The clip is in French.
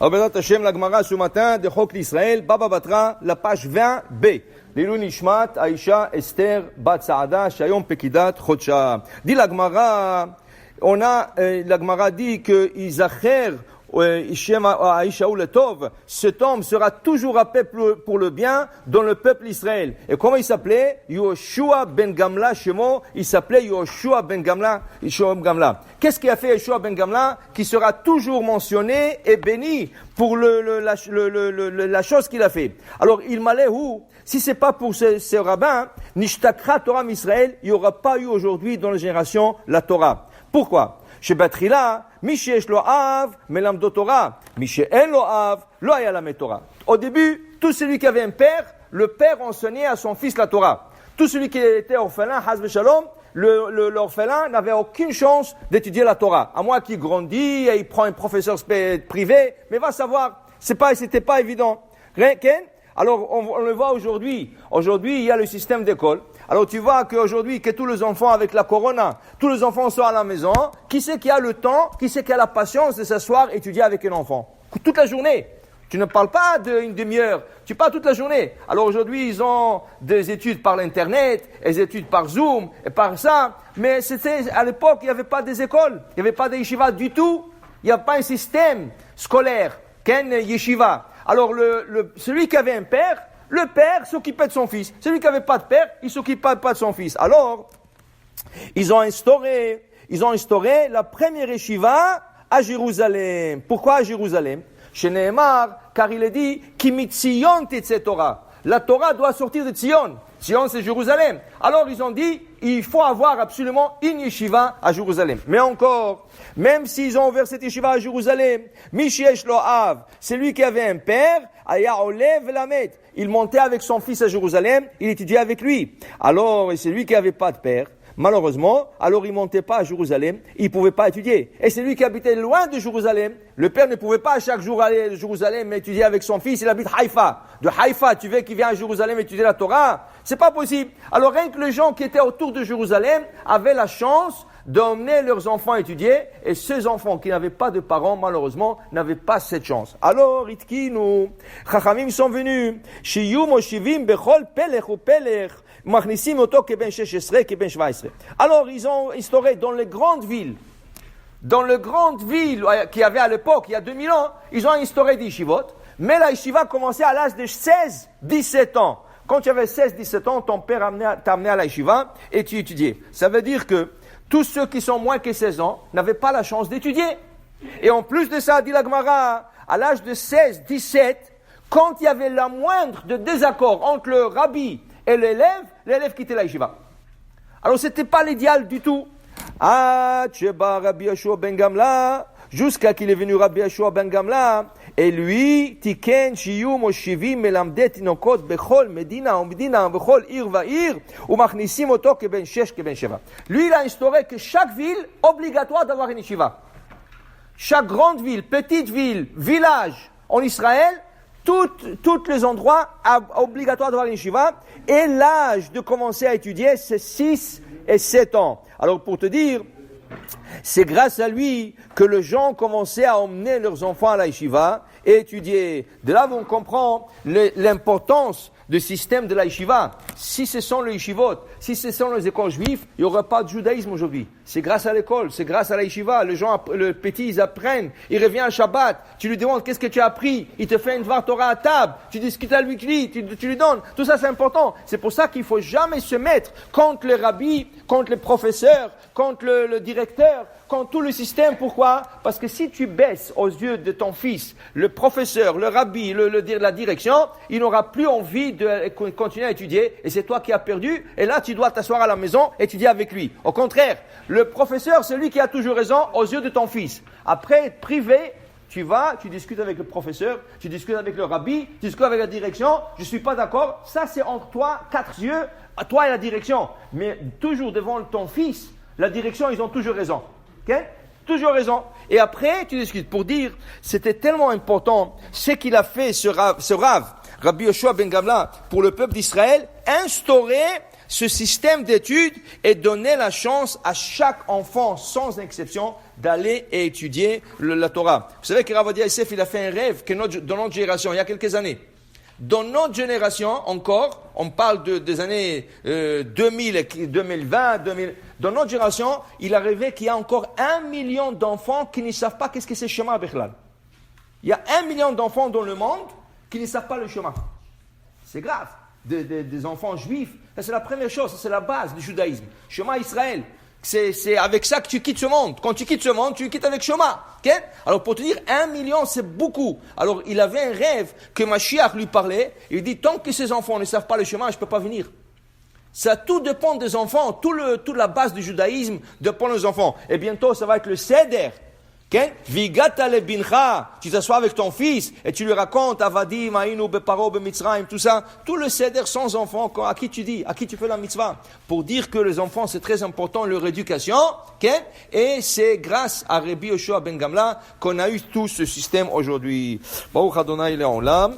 Alors, Bezrat Hashem, la Gemara ce matin de Chok l'Israël, Baba Batra, la page 20b. Lilou Nishmat, Aïcha, Esther, Bat Saada, Shayom Pekidat, Chodsha. Dit la Gemara, la Gemara dit que Isacher, Aïcha ou le Tov, cet homme sera toujours appelé pour le bien dans le peuple Israël. Et comment il s'appelait? Yoshua ben Gamla, Shemo, il s'appelait Yoshua ben Gamla. Qu'est-ce qui a fait Yoshua ben Gamla? Qui sera toujours mentionné et béni pour la chose qu'il a fait. Alors, il m'allait où? Si c'est pas pour ce rabbin, Nishtakra Torah Israël, il n'y aura pas eu aujourd'hui dans la génération la Torah. Pourquoi? Shebatrila, Mishesh lo av, melamdo Torah. Mishe'en lo av, lo ayalamet Torah. Au début, tout celui qui avait un père, le père enseignait à son fils la Torah. Tout celui qui était orphelin, Haz v'Shalom, l'orphelin n'avait aucune chance d'étudier la Torah. À moins qu'il grandit et il prend un professeur privé, mais va savoir, c'était pas évident. Alors, on le voit aujourd'hui. Aujourd'hui, il y a le système d'école. Alors, tu vois qu'aujourd'hui, que tous les enfants avec la corona, tous les enfants sont à la maison. Qui c'est qui a le temps, qui c'est qui a la patience de s'asseoir et étudier avec un enfant? Toute la journée. Tu ne parles pas d'une demi-heure. Tu parles toute la journée. Alors, aujourd'hui, ils ont des études par l'Internet, des études par Zoom, et par ça. Mais à l'époque, il n'y avait pas des écoles. Il n'y avait pas des yeshivas du tout. Il n'y a pas un système scolaire. Ken yeshiva. Alors, celui qui avait un père, le père s'occupait de son fils. Celui qui n'avait pas de père, il ne s'occupait pas de son fils. Alors, ils ont instauré la première yeshiva à Jérusalem. Pourquoi à Jérusalem? Chez Nehemar, car il est dit, Ki mitzion tetze Torah. La Torah doit sortir de Tzion. Tzion, c'est Jérusalem. Alors, ils ont dit, il faut avoir absolument une yeshiva à Jérusalem. Mais encore, même s'ils ont ouvert cette yeshiva à Jérusalem, Mishesh lo av, c'est lui qui avait un père, Aya olev lamet. Il montait avec son fils à Jérusalem, il étudiait avec lui. Alors, c'est lui qui n'avait pas de père. Malheureusement, alors il ne montait pas à Jérusalem, il ne pouvait pas étudier. Et c'est lui qui habitait loin de Jérusalem. Le père ne pouvait pas chaque jour aller à Jérusalem étudier avec son fils, il habite Haïfa. De Haïfa, tu veux qu'il vienne à Jérusalem étudier la Torah? C'est pas possible. Alors rien que les gens qui étaient autour de Jérusalem avaient la chance d'emmener leurs enfants étudier, et ces enfants qui n'avaient pas de parents, malheureusement, n'avaient pas cette chance. Alors, Itkinu, Chachamim sont venus, Shiyu Moshivim Bechol Pelech ou Pelech, Machnissim Oto Keben Sheshesre, Keben Shvaisre. Alors, ils ont instauré dans les grandes villes qu'il y avait à l'époque, il y a 2000 ans, ils ont instauré des yeshivot, mais la yeshiva commençait à l'âge de 16-17 ans. Quand tu avais 16-17 ans, ton père t'a amené à la yeshiva et tu étudiais. Ça veut dire que tous ceux qui sont moins que 16 ans n'avaient pas la chance d'étudier. Et en plus de ça, dit la Gemara, à l'âge de 16-17, quand il y avait la moindre de désaccord entre le rabbi et l'élève quittait la yeshiva. Alors c'était pas l'idéal du tout. Ah, Tcheba Rabbi Yeshua ben Gamla, jusqu'à qu'il est venu Rabbi Yeshua ben Gamla, et lui, Tiken Shiyu Moshivi Melamdet Inokot Bechol Medina Bechol Ir Vair, ou Machnissim Oto Keben Shesh Keben Sheva. Lui, il a instauré que chaque ville, obligatoire d'avoir une yeshiva. Chaque grande ville, petite ville, village en Israël, tous les endroits obligatoire d'avoir une yeshiva, et l'âge de commencer à étudier, c'est 6 et 7 ans. Alors, pour te dire, c'est grâce à lui que les gens commençaient à emmener leurs enfants à la yeshiva et étudier. De là, on comprend l'importance du système de la yeshiva. Si ce sont les yeshivot, si ce sont les écoles juives, il n'y aura pas de judaïsme aujourd'hui. C'est grâce à l'école, c'est grâce à la yeshiva. Les gens, le petit, ils apprennent. Il revient à Shabbat. Tu lui demandes qu'est-ce que tu as appris. Il te fait une Dvar Torah à table. Tu discutes avec lui, tu lui donnes. Tout ça, c'est important. C'est pour ça qu'il faut jamais se mettre contre les rabbis, contre les professeurs, contre le directeur, contre tout le système. Pourquoi? Parce que si tu baisses aux yeux de ton fils, le professeur, le rabbi, la direction, il n'aura plus envie de continuer à étudier, et c'est toi qui as perdu, et là tu dois t'asseoir à la maison et étudier avec lui. Au contraire, le professeur, c'est lui qui a toujours raison aux yeux de ton fils. Après, privé, tu discutes avec le professeur, tu discutes avec le rabbi, tu discutes avec la direction, je ne suis pas d'accord, ça c'est entre toi, 4 yeux, à toi et la direction. Mais toujours devant ton fils, la direction, ils ont toujours raison. Okay? Toujours raison. Et après, tu discutes pour dire, c'était tellement important ce qu'il a fait, ce Rav, Rabbi Yoshua ben Gamla, pour le peuple d'Israël, instaurer ce système d'études et donner la chance à chaque enfant, sans exception, d'aller et étudier la Torah. Vous savez que Rav Ovadia Yosef, il a fait un rêve que dans notre génération, il y a quelques années. Dans notre génération encore, on parle des années 2000, 2020, 2000. Dans notre génération, il a rêvé qu'il y a encore 1 million d'enfants qui ne savent pas qu'est-ce que c'est Shema Bechlal. Il y a 1 million d'enfants dans le monde qui ne savent pas le Shema. C'est grave. Des enfants juifs, ça c'est la première chose, ça c'est la base du judaïsme. Shema Israël. C'est avec ça que tu quittes ce monde. Quand tu quittes ce monde, tu le quittes avec Shema. Okay? Alors pour te dire, 1 million, c'est beaucoup. Alors il avait un rêve que Mashiach lui parlait. Il dit, tant que ces enfants ne savent pas le Shema, je ne peux pas venir. Ça, tout dépend des enfants. Toute la base du judaïsme dépend des enfants. Et bientôt, ça va être le Seder. Okay? Vigata le bincha, tu t'assois avec ton fils et tu lui racontes Avadim, Aïnou, Beparo, Bemitzraim, tout ça. Tout le Seder sans enfants, à qui tu dis, à qui tu fais la mitzvah. Pour dire que les enfants, c'est très important, leur éducation. Okay? Et c'est grâce à Rabbi Yoshua ben Gamla qu'on a eu tout ce système aujourd'hui. Baruch Adonai Le'olam.